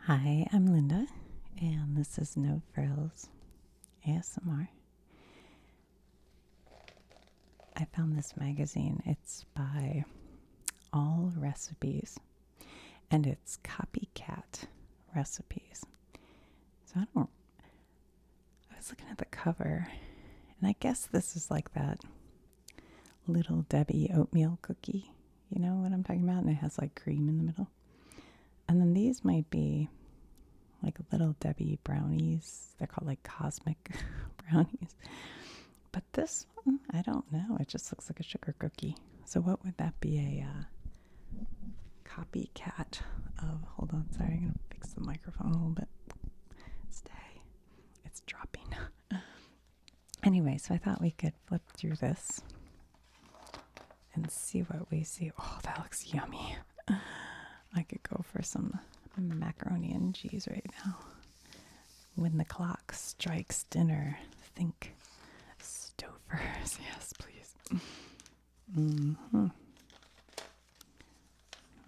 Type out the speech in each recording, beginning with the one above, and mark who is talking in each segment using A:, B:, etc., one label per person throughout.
A: Hi, I'm Linda, and this is No Frills ASMR. I found this magazine. It's by Allrecipes, and it's copycat recipes. So I was looking at the cover, and I guess this is like that Little Debbie oatmeal cookie. You know what I'm talking about? And it has like cream in the middle. And then these might be like Little Debbie brownies. They're called like cosmic brownies. But this one, I don't know. It just looks like a sugar cookie. So what would that be? A copycat of? Hold on, sorry. I'm going to fix the microphone a little bit. Stay. It's dropping. Anyway, so I thought we could flip through this and see what we see. Oh, that looks yummy. I could go for some macaroni and cheese right now. When the clock strikes dinner, think Stouffer's. Yes, please. Mm-hmm.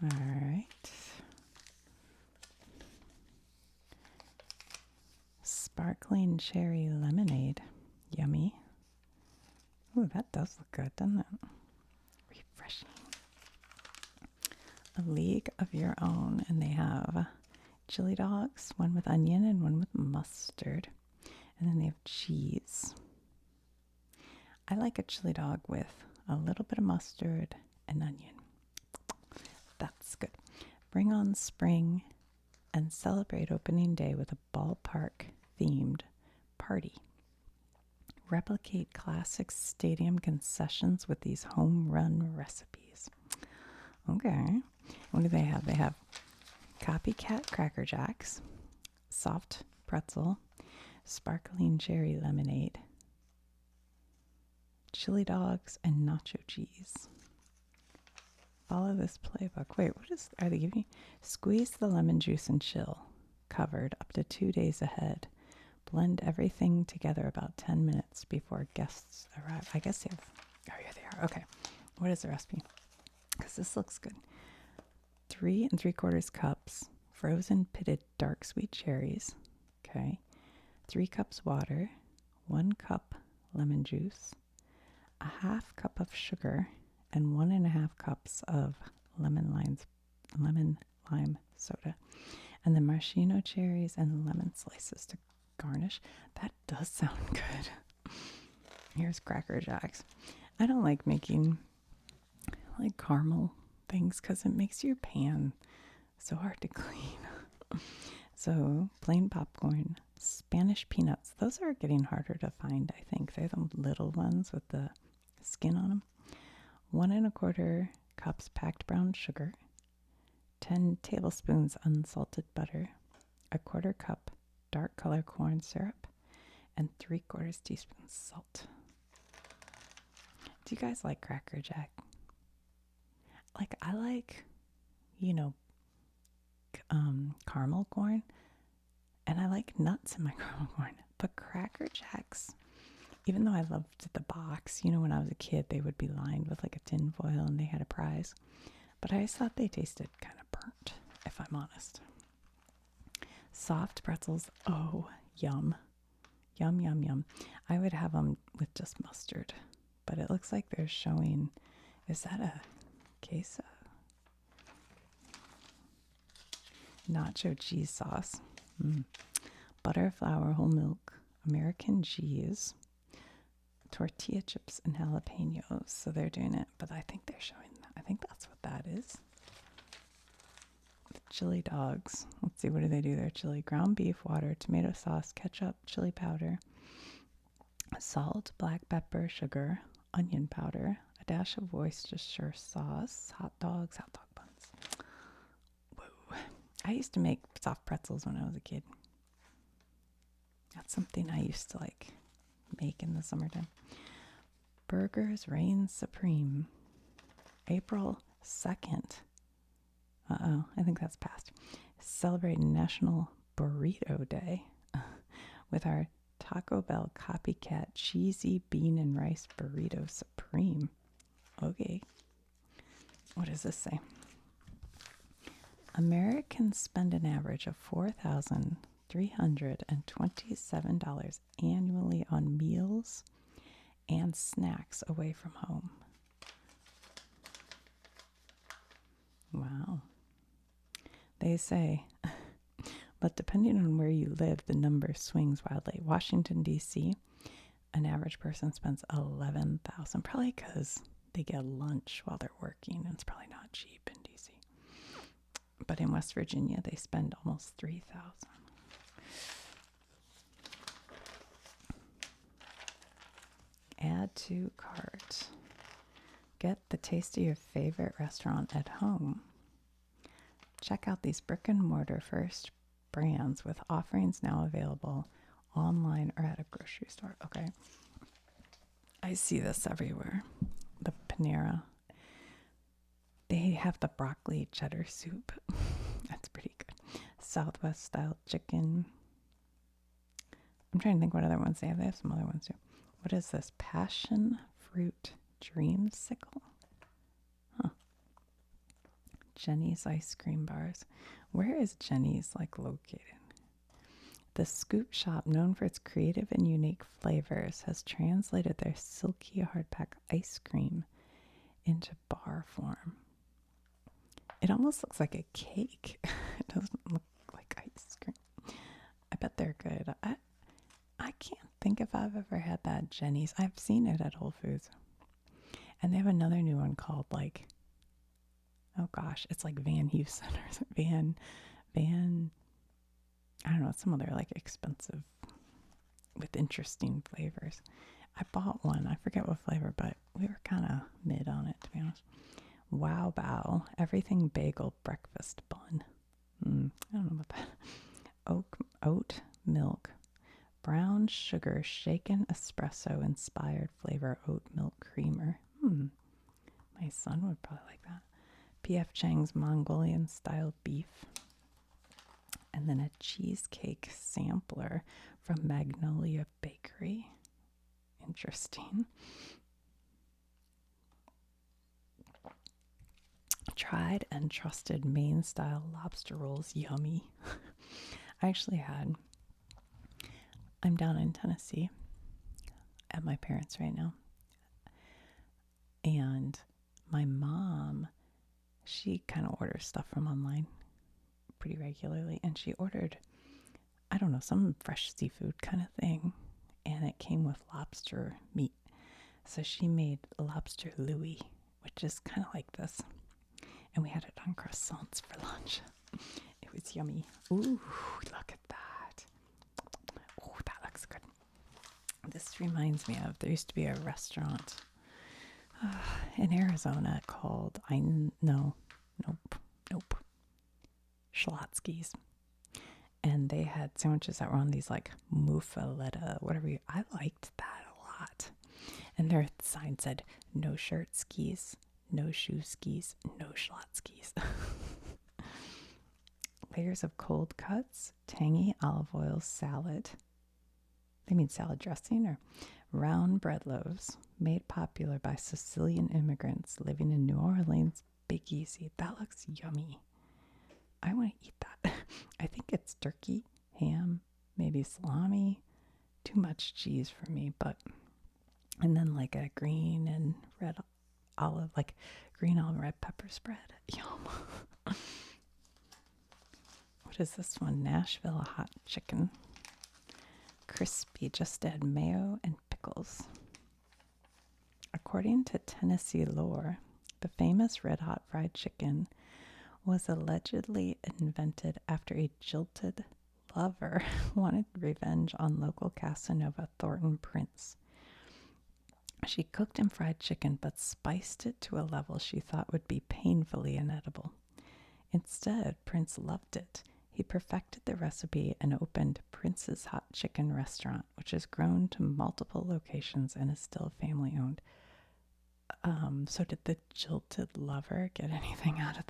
A: All right. Sparkling cherry lemonade. Yummy. Ooh, that does look good, doesn't it? Refreshing. A League of Your Own, and they have chili dogs, one with onion and one with mustard. And then they have cheese. I like a chili dog with a little bit of mustard and onion. That's good. Bring on spring and celebrate opening day with a ballpark themed party. Replicate classic stadium concessions with these home run recipes. Okay. What do they have? They have copycat Cracker Jacks, soft pretzel, sparkling cherry lemonade, chili dogs, and nacho cheese. Follow this playbook. Wait, are they giving you? Squeeze the lemon juice and chill. Covered up to 2 days ahead. Blend everything together about 10 minutes before guests arrive. I guess they have. Oh, yeah, they are. Okay. What is the recipe? Because this looks good. 3 3/4 cups frozen pitted dark sweet cherries. Okay. 3 cups water. 1 cup lemon juice. A half cup of sugar. And 1.5 cups of lemon lime soda. And the maraschino cherries and lemon slices to garnish. That does sound good. Here's Cracker Jacks. I don't like making like caramel things because it makes your pan so hard to clean. So plain popcorn, Spanish peanuts. Those are getting harder to find, I think. They're the little ones with the skin on them. 1.25 cups packed brown sugar, 10 tablespoons unsalted butter, 1/4 cup dark color corn syrup, and 3/4 teaspoon salt. Do you guys like Cracker Jack? Like, I like, caramel corn, and I like nuts in my caramel corn. But Cracker Jacks, even though I loved the box, when I was a kid, they would be lined with like a tin foil and they had a prize. But I just thought they tasted kind of burnt, if I'm honest. Soft pretzels. Oh, yum. Yum, yum, yum. I would have them with just mustard. But it looks like they're showing, is that a queso? Nacho cheese sauce. Butter, flour, whole milk, American cheese, tortilla chips, and jalapenos. So they're doing it, but I think they're showing that. I think that's what that is. The chili dogs. Let's see, what do they do there? Chili, ground beef, water, tomato sauce, ketchup, chili powder, salt, black pepper, sugar, onion powder, a dash of Worcestershire sauce, hot dog buns. Whoa. I used to make soft pretzels when I was a kid. That's something I used to make in the summertime. Burgers reign supreme. April 2nd. I think that's past. Celebrating National Burrito Day with our Taco Bell copycat cheesy bean and rice burrito supreme. Okay. What does this say? Americans spend an average of $4,327 annually on meals and snacks away from home. Wow. They say, but depending on where you live, the number swings wildly. Washington, D.C., an average person spends $11,000, probably because they get lunch while they're working, and it's probably not cheap in D.C. But in West Virginia, they spend almost $3,000. Add to cart. Get the taste of your favorite restaurant at home. Check out these brick and mortar first brands with offerings now available online or at a grocery store. Okay. I see this everywhere. The Panera. They have the broccoli cheddar soup. That's pretty good. Southwest style chicken. I'm trying to think what other ones they have. They have some other ones too. What is this? Passion fruit dreamsicle. Huh. Jenny's ice cream bars. Where is Jenny's located? The Scoop Shop, known for its creative and unique flavors, has translated their silky hardpack ice cream into bar form. It almost looks like a cake. It doesn't look like ice cream. I bet they're good. I can't think if I've ever had that Jenny's. I've seen it at Whole Foods. And they have another new one called oh gosh, it's like Van Heusen or Van, I don't know, some other expensive with interesting flavors. I bought one. I forget what flavor, but we were kind of mid on it, to be honest. Wow Bao, everything bagel breakfast bun. I don't know about that. Oat milk, brown sugar, shaken espresso inspired flavor oat milk creamer. My son would probably like that. P.F. Chang's Mongolian style beef. And then a cheesecake sampler from Magnolia Bakery. Interesting. Tried and trusted Maine style lobster rolls. Yummy. I'm down in Tennessee at my parents' right now. And my mom, she kind of orders stuff from online pretty regularly. And she ordered, I don't know, some fresh seafood kind of thing. And it came with lobster meat. So she made lobster Louis, which is kind of like this. And we had it on croissants for lunch. It was yummy. Ooh, look at that. Oh, that looks good. This reminds me of, there used to be a restaurant in Arizona called, Schlotzsky's. And they had sandwiches that were on these muffaletta, whatever. I liked that a lot. And their sign said, no shirt skis, no shoe skis, no Schlotzsky's. Layers of cold cuts, tangy olive oil salad. They mean salad dressing, or round bread loaves made popular by Sicilian immigrants living in New Orleans. Big Easy. That looks yummy. I want to eat that. I think it's turkey, ham, maybe salami. Too much cheese for me, but. And then a green and red olive, green olive red pepper spread. Yum. What is this one? Nashville hot chicken. Crispy, just add mayo and pickles. According to Tennessee lore, the famous red hot fried chicken was allegedly invented after a jilted lover wanted revenge on local Casanova Thornton Prince. She cooked and fried chicken, but spiced it to a level she thought would be painfully inedible. Instead, Prince loved it. He perfected the recipe and opened Prince's Hot Chicken Restaurant, which has grown to multiple locations and is still family-owned. So did the jilted lover get anything out of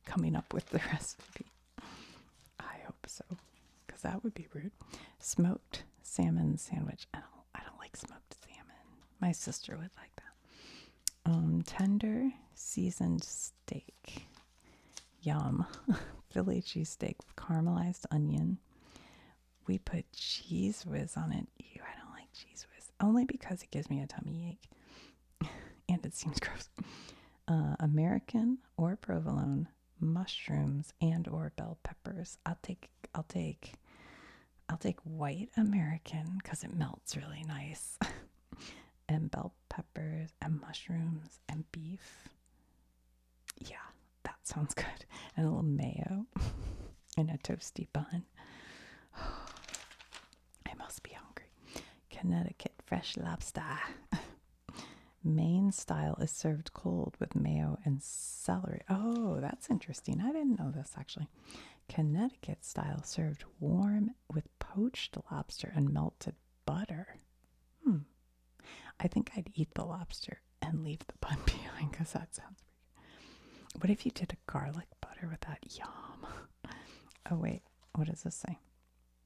A: coming up with the recipe? I hope so, because that would be rude. Smoked salmon sandwich. I don't like smoked salmon. My sister would like that. Tender seasoned steak. Yum. Philly cheesesteak with caramelized onion. We put cheese whiz on it. Ew, I don't like cheese whiz. Only because it gives me a tummy ache. And it seems gross. American or provolone, mushrooms and or bell peppers. I'll take white American because it melts really nice. And bell peppers and mushrooms and beef. Yeah, that sounds good. And a little mayo and a toasty bun. I must be hungry. Connecticut fresh lobster. Maine style is served cold with mayo and celery. Oh, that's interesting. I didn't know this actually. Connecticut style served warm with poached lobster and melted butter. I think I'd eat the lobster and leave the bun behind because that sounds pretty good. What if you did a garlic butter with that? Yum. Oh, wait. What does this say?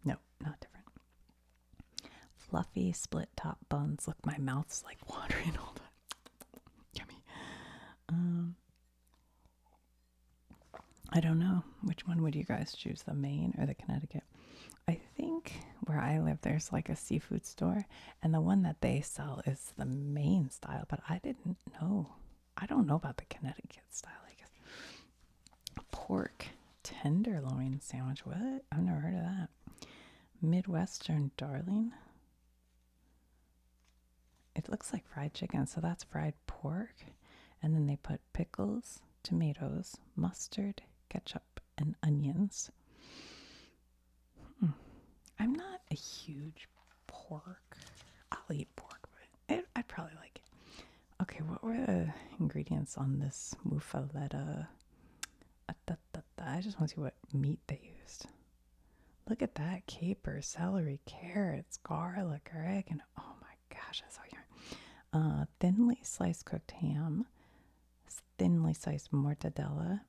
A: No, not different. Fluffy split top buns. Look, my mouth's like watering all that. Yummy. I don't know. Which one would you guys choose, the Maine or the Connecticut? I think where I live, there's like a seafood store, and the one that they sell is the Maine style, but I didn't know. I don't know about the Connecticut style, I guess. Pork tenderloin sandwich. What? I've never heard of that. Midwestern darling. It looks like fried chicken, so that's fried pork. And then they put pickles, tomatoes, mustard, ketchup, and onions. I'm not a huge pork. I'll eat pork, but I'd probably like it. Okay, what were the ingredients on this muffaletta? I just want to see what meat they used. Look at that. Capers, celery, carrots, garlic, oregano. Oh my gosh, that's so yummy. Thinly sliced cooked ham, thinly sliced mortadella,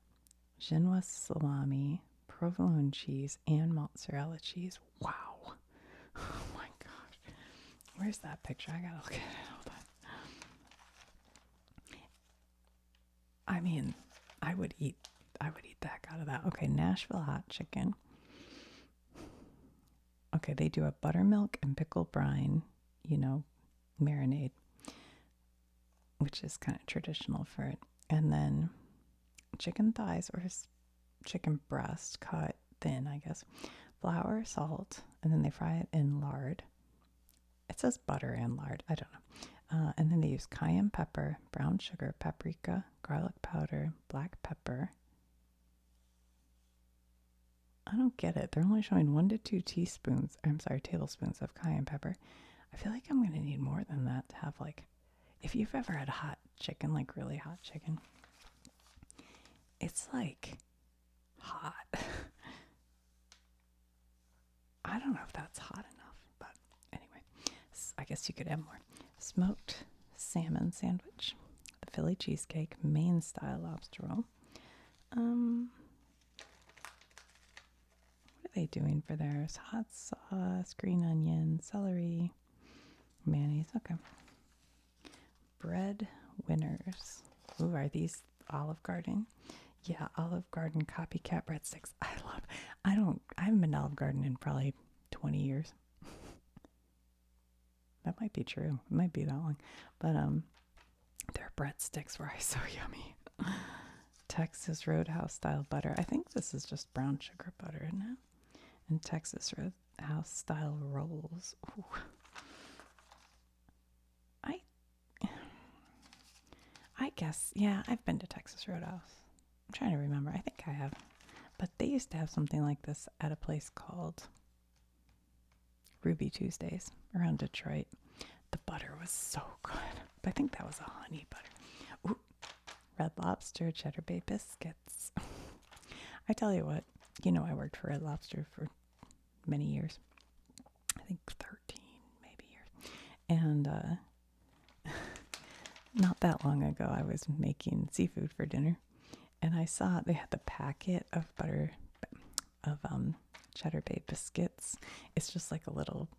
A: Genoa salami, provolone cheese, and mozzarella cheese. Wow. Oh my gosh. Where's that picture? I gotta look at it. Hold on. I mean, I would eat the heck out of that. Okay, Nashville hot chicken. Okay, they do a buttermilk and pickle brine, marinade, which is kind of traditional for it. And then chicken thighs or chicken breast cut thin, I guess. Flour, salt, and then they fry it in lard. It says butter and lard. I don't know. And then they use cayenne pepper, brown sugar, paprika, garlic powder, black pepper. I don't get it. They're only showing 1 to 2 tablespoons of cayenne pepper. I feel like I'm going to need more than that to have, like, if you've ever had hot chicken, like really hot chicken, it's like hot. I don't know if that's hot enough, but anyway, I guess you could add more. Smoked salmon sandwich, the Philly cheesesteak, Maine style lobster roll. What are they doing for theirs? Hot sauce, green onion, celery, mayonnaise. Okay. Bread winners. Ooh, are these Olive Garden? Yeah, Olive Garden copycat breadsticks. I haven't been to Olive Garden in probably 20 years. That might be true. It might be that long. But their breadsticks were so yummy. Texas Roadhouse style butter. I think this is just brown sugar butter, isn't it? And Texas Roadhouse style rolls. Ooh. I guess, yeah, I've been to Texas Roadhouse. I'm trying to remember. I think I have. But they used to have something like this at a place called Ruby Tuesdays around Detroit. The butter was so good. But I think that was a honey butter. Ooh, Red Lobster cheddar bay biscuits. I tell you what, I worked for Red Lobster for many years. I think 13 maybe years. And not that long ago, I was making seafood for dinner, and I saw they had the packet of cheddar bay biscuits. It's just like a little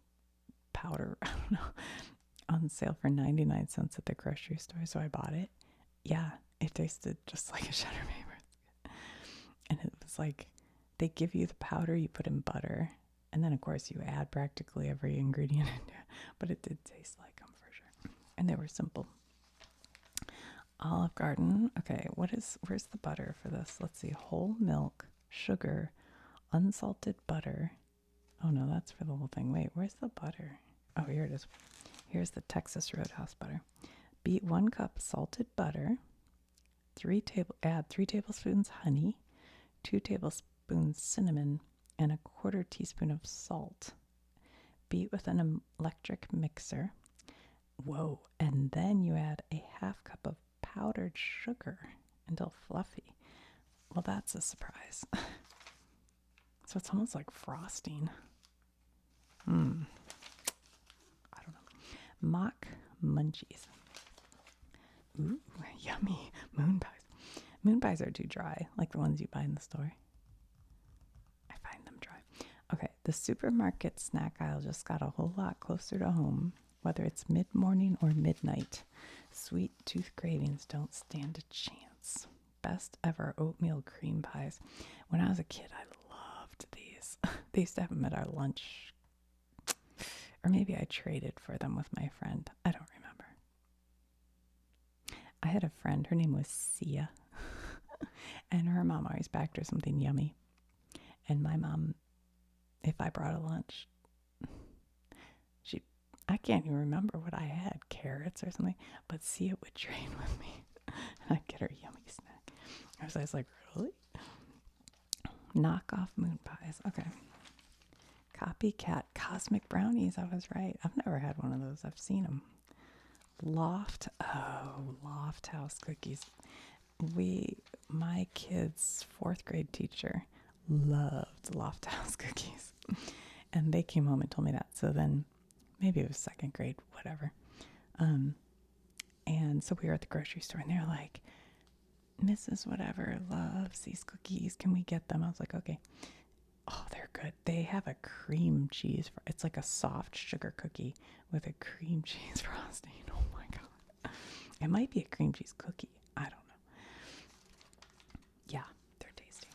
A: powder, I don't know, on sale for 99 cents at the grocery store. So I bought it. Yeah, it tasted just like a cheddar bay biscuit. it's like they give you the powder, you put in butter, and then of course you add practically every ingredient into it. But it did taste like them for sure. And they were simple. Olive Garden. Okay, where's the butter for this? Let's see. Whole milk, sugar, unsalted butter. Oh no, that's for the whole thing. Wait, where's the butter? Oh, here it is. Here's the Texas Roadhouse butter. Beat 1 cup salted butter. Add 3 tablespoons honey, 2 tablespoons cinnamon, and a 1/4 teaspoon of salt. Beat with an electric mixer. Whoa! And then you add a 1/2 cup of powdered sugar until fluffy. Well, that's a surprise. So it's almost like frosting. I don't know. Mock munchies. Ooh, yummy. Moon pies. Moon pies are too dry, like the ones you buy in the store. I find them dry. Okay, the supermarket snack aisle just got a whole lot closer to home, whether it's mid-morning or midnight. Sweet tooth cravings don't stand a chance. Best ever oatmeal cream pies. When I was a kid, I loved these. They used to have them at our lunch. Or maybe I traded for them with my friend. I don't remember. I had a friend, her name was Sia, and her mom always backed her something yummy. And my mom, if I brought a lunch, I can't even remember what I had, carrots or something, but Sia would trade with me. And I'd get her yummy snack. I was like, really? Knockoff moon pies. Okay. Copycat cosmic brownies. I was right. I've never had one of those. I've seen them. Loft House cookies. My kid's 4th grade teacher loved Loft House cookies. And they came home and told me that. So then maybe it was 2nd grade, whatever. And so we were at the grocery store and they're like, Mrs. Whatever loves these cookies. Can we get them? I was like, okay. Oh, they're good. They have a cream cheese. It's like a soft sugar cookie with a cream cheese frosting. Oh my God. It might be a cream cheese cookie. I don't know. Yeah, they're tasty.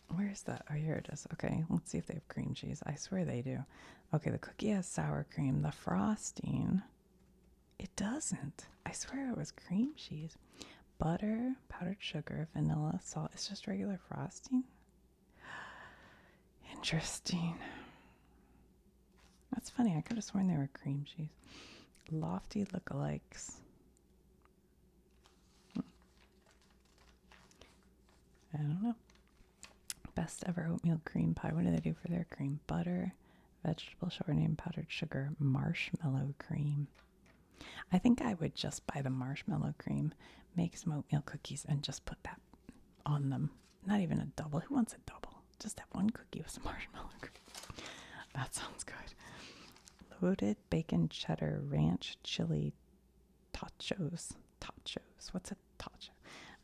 A: Where's that? Oh, here it is. Okay, let's see if they have cream cheese. I swear they do. Okay, the cookie has sour cream. The frosting, it doesn't. I swear it was cream cheese. Butter, powdered sugar, vanilla, salt. It's just regular frosting. Interesting. That's funny. I could have sworn they were cream cheese. Lofty lookalikes. I don't know. Best ever oatmeal cream pie. What do they do for their cream? Butter, vegetable shortening, powdered sugar, marshmallow cream. I think I would just buy the marshmallow cream, make some oatmeal cookies, and just put that on them. Not even a double. Who wants a double? Just have one cookie with some marshmallow cream. That sounds good. Loaded bacon cheddar ranch chili tachos. Tachos. What's a tacho?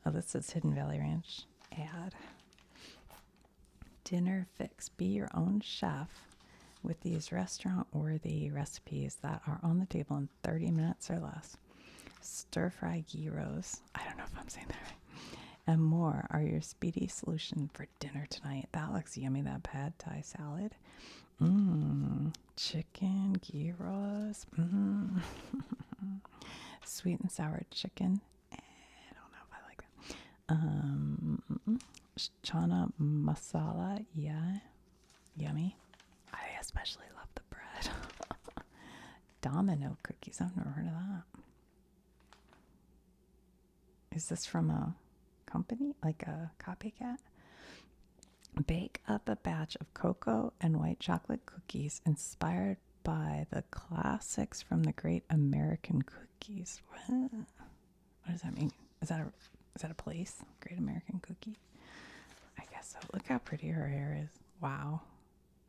A: Oh, this says Hidden Valley Ranch. Add. Dinner fix. Be your own chef with these restaurant-worthy recipes that are on the table in 30 minutes or less. Stir-fry gyros. I don't know if I'm saying that right. And more are your speedy solution for dinner tonight. That looks yummy, that pad thai salad. Chicken gyros. Sweet and sour chicken. I don't know if I like that. Chana masala. Yeah. Yummy. I especially love the bread. Domino cookies. I've never heard of that. Is this from a company? Like a copycat? Bake up a batch of cocoa and white chocolate cookies inspired by the classics from the Great American Cookies. What does that mean? Is that a place? Great American Cookie? I guess so. Look how pretty her hair is. Wow.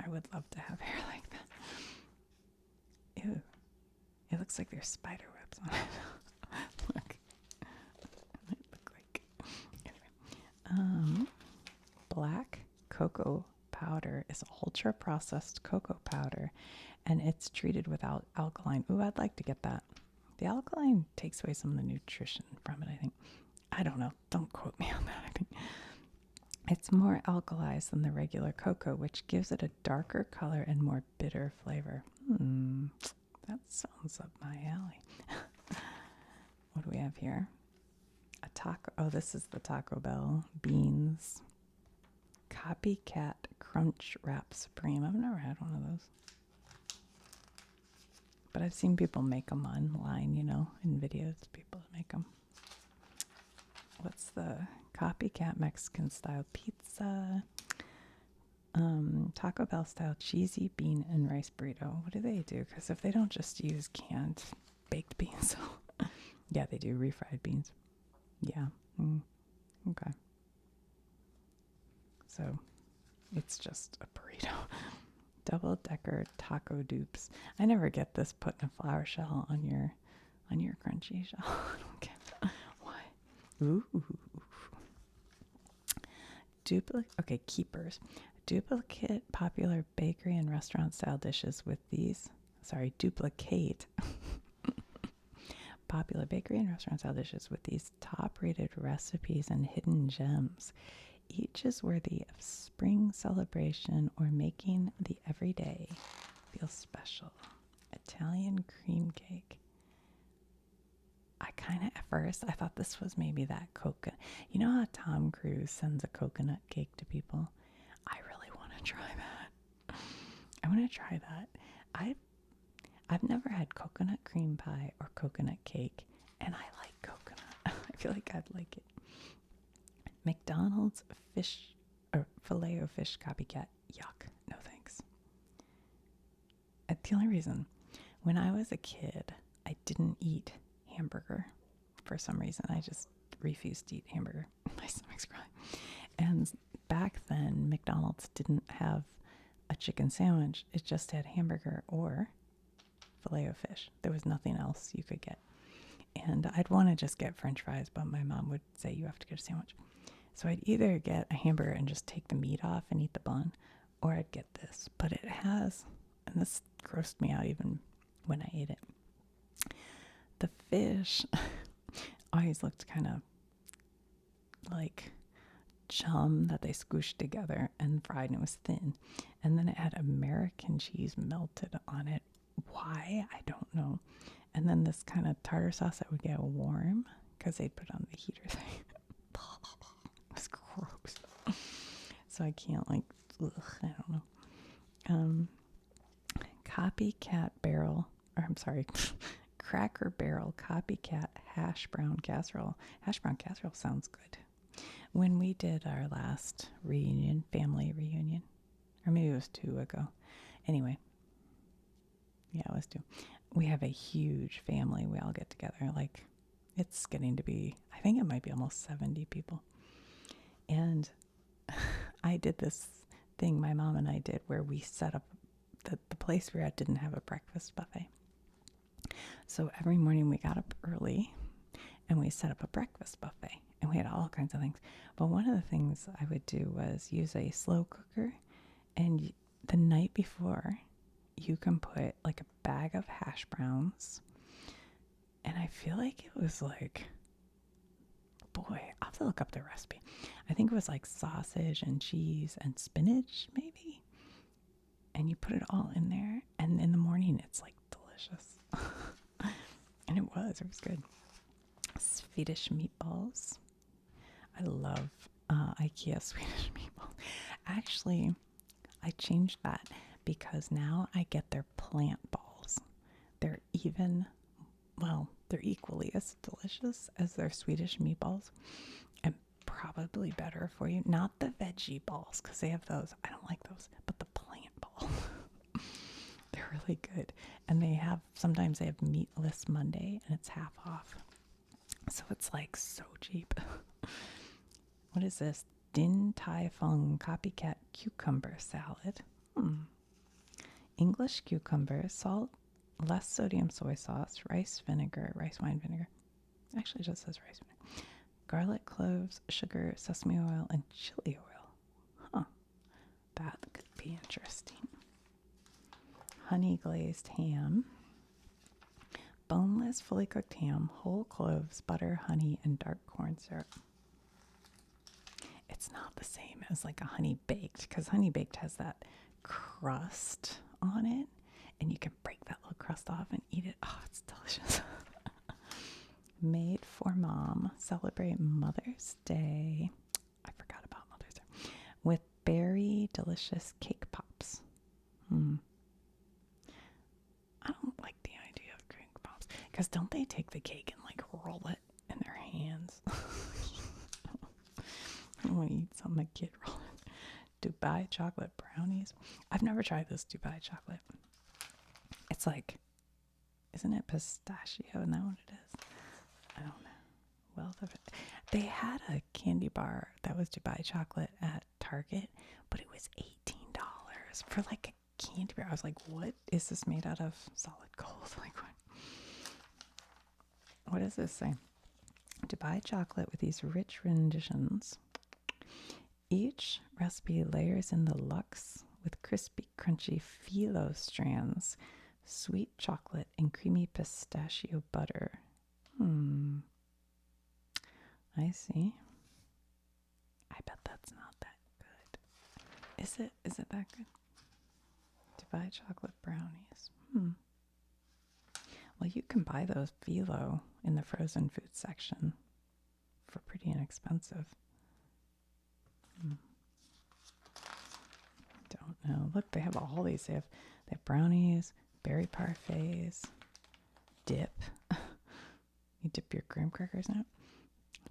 A: I would love to have hair like that. Ew. It looks like there's spider webs on it. Look. It look like. Anyway. Black cocoa powder is ultra processed cocoa powder, and it's treated without alkaline. Ooh, I'd like to get that. The alkaline takes away some of the nutrition from it, I think. I don't know. Don't quote me on that. I think it's more alkalized than the regular cocoa, which gives it a darker color and more bitter flavor. That sounds up my alley. What do we have here? A taco. Oh, this is the Taco Bell beans. Copycat Crunch Wrap Supreme. I've never had one of those. But I've seen people make them online, in videos, people make them. What's the Copycat Mexican style pizza? Taco Bell style cheesy bean and rice burrito. What do they do? Because if they don't just use canned baked beans, yeah, they do refried beans. Yeah. Okay. So it's just a burrito. Double decker taco dupes. I never get this put in a flour shell on your crunchy shell. I don't get why. Ooh. Okay, keepers. Duplicate popular bakery and restaurant style dishes with these. Duplicate popular bakery and restaurant style dishes with these top rated recipes and hidden gems. Each is worthy of spring celebration or making the everyday feel special. Italian cream cake. At first, I thought this was maybe that coconut. You know how Tom Cruise sends a coconut cake to people? I really want to try that. I want to try that. I've never had coconut cream pie or coconut cake, and I like coconut. I feel like I'd like it. McDonald's filet o fish copycat. Yuck. No thanks. The only reason, when I was a kid, I didn't eat hamburger for some reason. I just refused to eat hamburger. My stomach's growling. And back then, McDonald's didn't have a chicken sandwich. It just had hamburger or filet o fish. There was nothing else you could get. And I'd want to just get French fries, but my mom would say you have to get a sandwich. So I'd either get a hamburger and just take the meat off and eat the bun, or I'd get this. But it has, and this grossed me out even when I ate it. The fish always looked kind of like chum that they squished together and fried, and it was thin. And then it had American cheese melted on it. Why? I don't know. And then this kind of tartar sauce that would get warm because they'd put on the heater thing. It was gross. So I can't I don't know. Cracker Barrel Copycat Hash Brown Casserole. Hash Brown Casserole sounds good. When we did our last family reunion, or maybe it was 2 ago. Anyway, yeah, it was 2. We have a huge family. We all get together. It's getting to be, I think it might be almost 70 people. And I did this thing my mom and I did where we set up, the place we were at didn't have a breakfast buffet. So every morning we got up early and we set up a breakfast buffet. And we had all kinds of things. But one of the things I would do was use a slow cooker. And the night before, you can put a bag of hash browns. And I feel like it was boy, I'll have to look up the recipe. I think it was sausage and cheese and spinach, maybe. And you put it all in there. And in the morning, it's delicious. And it was good. Swedish meatballs. I love IKEA Swedish meatballs. Actually, I changed that because now I get their plant balls. They're equally as delicious as their Swedish meatballs and probably better for you. Not the veggie balls because they have those. I don't like those, but the plant ball. They're really good. And sometimes they have Meatless Monday and it's half off. So it's so cheap. What is this? Din Tai Fung Copycat Cucumber Salad. English cucumber, salt, less sodium soy sauce, rice wine vinegar. Actually, it just says rice vinegar. Garlic cloves, sugar, sesame oil, and chili oil. That could be interesting. Honey glazed ham. boneless, fully cooked ham, whole cloves, butter, honey, and dark corn syrup. It's not the same as like a honey baked, because honey baked has that crust on it, and you can break that little crust off and eat it. Oh, it's delicious. Made for Mom. Celebrate Mother's Day. I forgot about Mother's Day. With berry delicious cake pops. I don't like the idea of cake pops, because don't they take the cake and like roll it in their hands? I don't want to eat something a kid rolled. Dubai chocolate brownies. I've never tried this Dubai chocolate. It's like, isn't it pistachio? Isn't that what it is? I don't know. Wealth of it. They had a candy bar that was Dubai chocolate at Target, but it was $18 for like a candy bar. I was like, what is this made out of? Solid gold? Like what? What does this say? Dubai chocolate with these rich renditions. Each recipe layers in the luxe with crispy, crunchy phyllo strands, sweet chocolate, and creamy pistachio butter. I see. I bet that's not that good. Is it? Is it that good? Dubai chocolate brownies. Well, you can buy those phyllo in the frozen food section for pretty inexpensive. Don't know. Look, they have all these. They have brownies, berry parfaits, dip. You dip your graham crackers in it.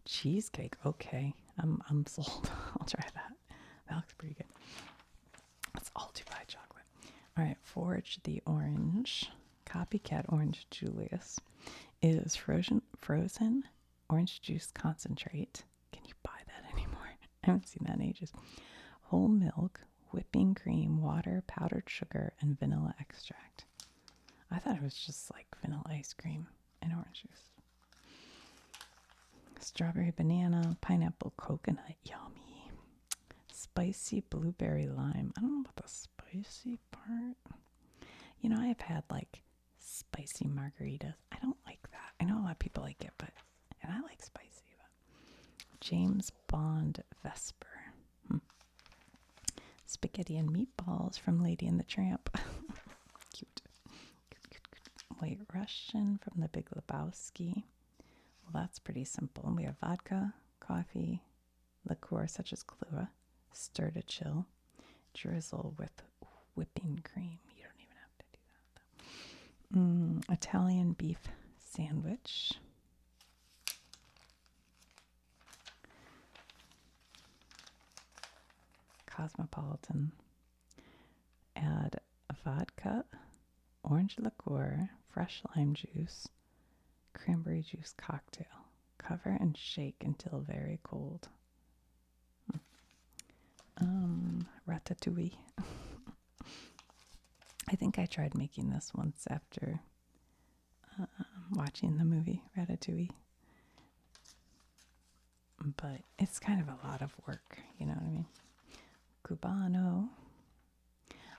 A: Cheesecake. Okay, I'm sold. I'll try that. That looks pretty good. That's all Dubai chocolate. All right, Forge the Orange. Copycat Orange Julius is frozen orange juice concentrate. Can you buy that anymore? I haven't seen that in ages. Whole milk, whipping cream, water, powdered sugar, and vanilla extract. I thought it was just like vanilla ice cream and orange juice. Strawberry banana, pineapple coconut, yummy. Spicy blueberry lime. I don't know about the spicy part. You know, I've had like spicy margaritas. I don't like that. I know a lot of people like it, and I like spicy. But James Bond Vesper. Spaghetti and meatballs from Lady and the Tramp. Cute. White Russian from the Big Lebowski. Well, that's pretty simple. We have vodka, coffee, liqueur such as Kahlua, stir to chill, drizzle with whipping cream. You don't even have to do that, though. Italian beef sandwich. Cosmopolitan. Add vodka, orange liqueur, fresh lime juice, cranberry juice cocktail. Cover and shake until very cold. Ratatouille. I think I tried making this once after watching the movie Ratatouille. But it's kind of a lot of work, you know what I mean? Cubano.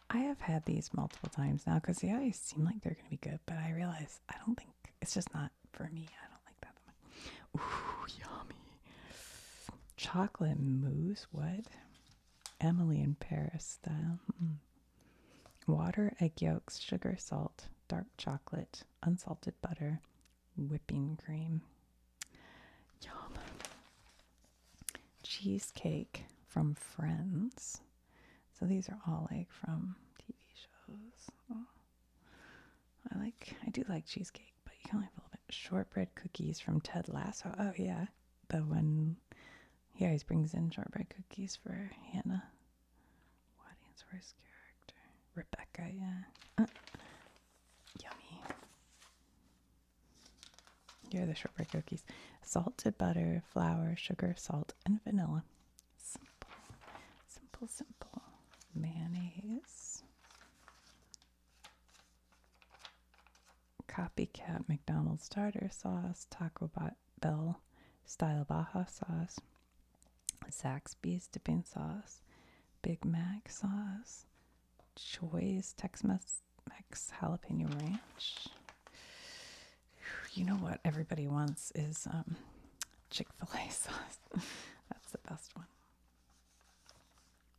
A: I have had these multiple times now because they always seem like they're going to be good, but I realize I don't think, it's just not for me. I don't like that much. Ooh, yummy. Chocolate mousse, what? Emily in Paris style. Water, egg yolks, sugar, salt, dark chocolate, unsalted butter, whipping cream. Yum. Cheesecake from Friends. So these are all like from TV shows. Oh. I do like cheesecake, but you can only have a little bit. Shortbread cookies from Ted Lasso. Oh yeah, the one he always brings in shortbread cookies for Hannah. Audience first character, Rebecca. Yeah, yummy. Here are the shortbread cookies: salted butter, flour, sugar, salt, and vanilla. Simple, simple, simple. Mayonnaise. Copycat McDonald's tartar sauce, Taco Bell style Baja sauce, Zaxby's dipping sauce, Big Mac sauce, Choi's Tex-Mex jalapeno ranch. You know what everybody wants is Chick-fil-A sauce. That's the best one.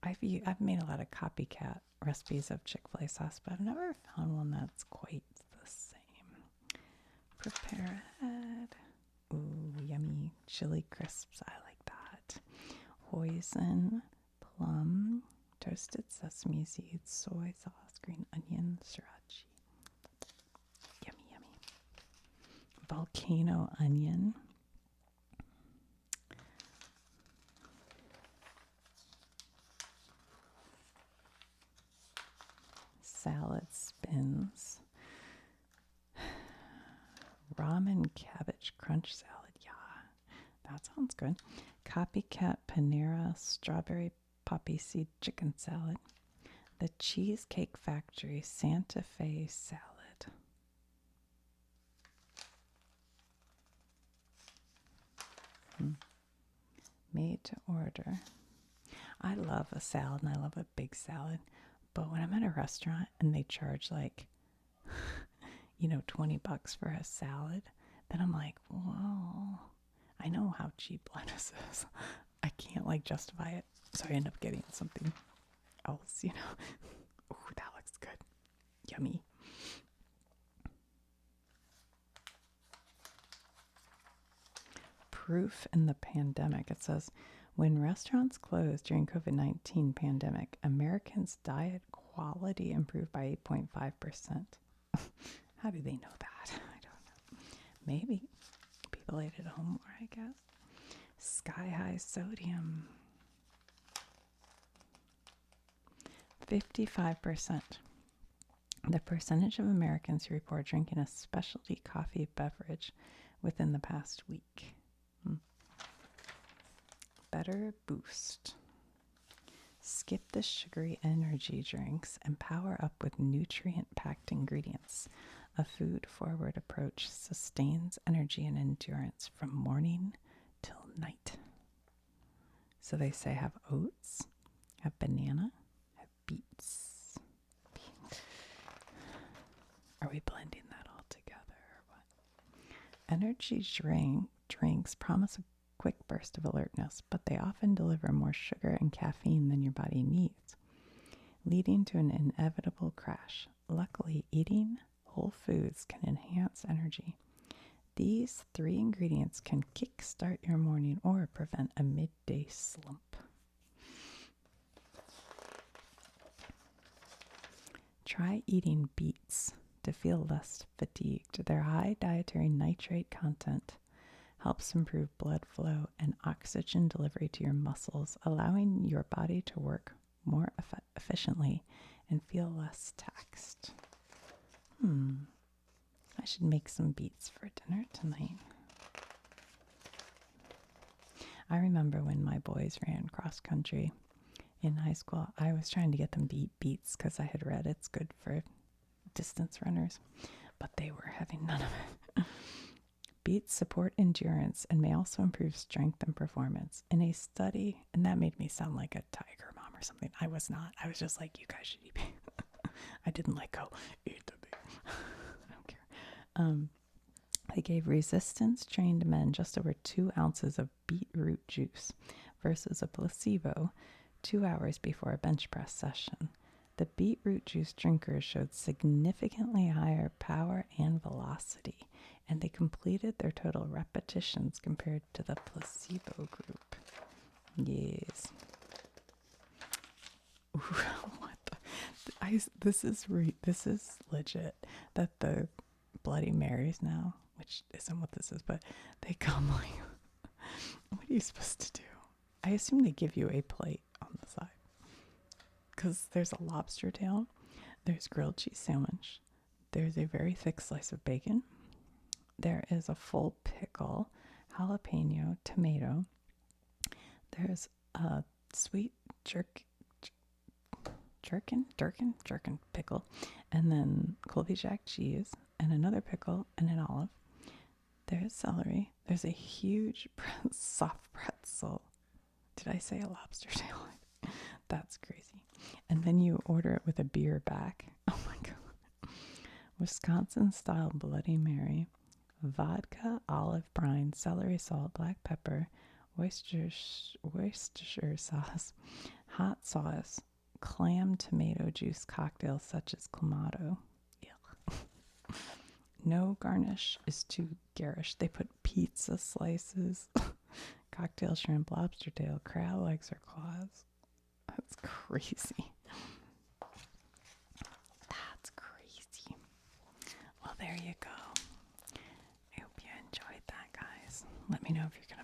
A: I've made a lot of copycat recipes of Chick-fil-A sauce, but I've never found one that's quite the same. Prepare ahead. Ooh, yummy chili crisps. I like that. Hoisin, plum, toasted sesame seeds, soy sauce, green onion, sriracha. Yummy, yummy. Volcano onion. Salad spins. Ramen cabbage crunch salad. Yeah, that sounds good. Copycat Panera strawberry poppy seed chicken salad. The Cheesecake Factory Santa Fe salad. Made to order. I love a salad and I love a big salad. But when I'm at a restaurant and they charge like, $20 for a salad, then I'm like, whoa, I know how cheap lettuce is. I can't justify it. So I end up getting something else, Ooh, that looks good. Yummy. Proof in the pandemic. It says, when restaurants closed during COVID-19 pandemic, Americans' diet quality improved by 8.5%. How do they know that? I don't know. Maybe people ate at home more, I guess. Sky high sodium. 55%. The percentage of Americans who report drinking a specialty coffee beverage within the past week. Better boost. Skip the sugary energy drinks and power up with nutrient-packed ingredients. A food-forward approach sustains energy and endurance from morning till night. So they say have oats, have banana, have beets. Are we blending that all together or what? Energy drinks promise a quick burst of alertness, but they often deliver more sugar and caffeine than your body needs, leading to an inevitable crash. Luckily, eating whole foods can enhance energy. These 3 ingredients can kickstart your morning or prevent a midday slump. Try eating beets to feel less fatigued. Their high dietary nitrate content helps improve blood flow and oxygen delivery to your muscles, allowing your body to work more efficiently and feel less taxed. I should make some beets for dinner tonight. I remember when my boys ran cross country in high school, I was trying to get them to eat beets because I had read it's good for distance runners, but they were having none of it. Beets support endurance and may also improve strength and performance. In a study, and that made me sound like a tiger mom or something. I was not. I was just like, you guys should eat beets. I didn't go, eat the beets. I don't care. They gave resistance-trained men just over 2 ounces of beetroot juice versus a placebo 2 hours before a bench press session. The beetroot juice drinkers showed significantly higher power and velocity, and they completed their total repetitions compared to the placebo group. Yes. Ooh, what the? This is legit. That the Bloody Marys now, which isn't what this is, but they come what are you supposed to do? I assume they give you a plate on the side. Because there's a lobster tail, there's grilled cheese sandwich, there's a very thick slice of bacon, there is a full pickle, jalapeno, tomato, there's a sweet jerkin pickle, and then Colby Jack cheese, and another pickle, and an olive. There's celery, there's a huge soft pretzel. Did I say a lobster tail? That's crazy. And then you order it with a beer back. Oh my God. Wisconsin style Bloody Mary, vodka, olive brine, celery salt, black pepper, Worcestershire sauce, hot sauce, clam tomato juice cocktails such as clamato. No garnish is too garish. They put pizza slices, cocktail shrimp, lobster tail, crab legs or claws. That's crazy. That's crazy. Well, there you go. I hope you enjoyed that, guys. Let me know if you're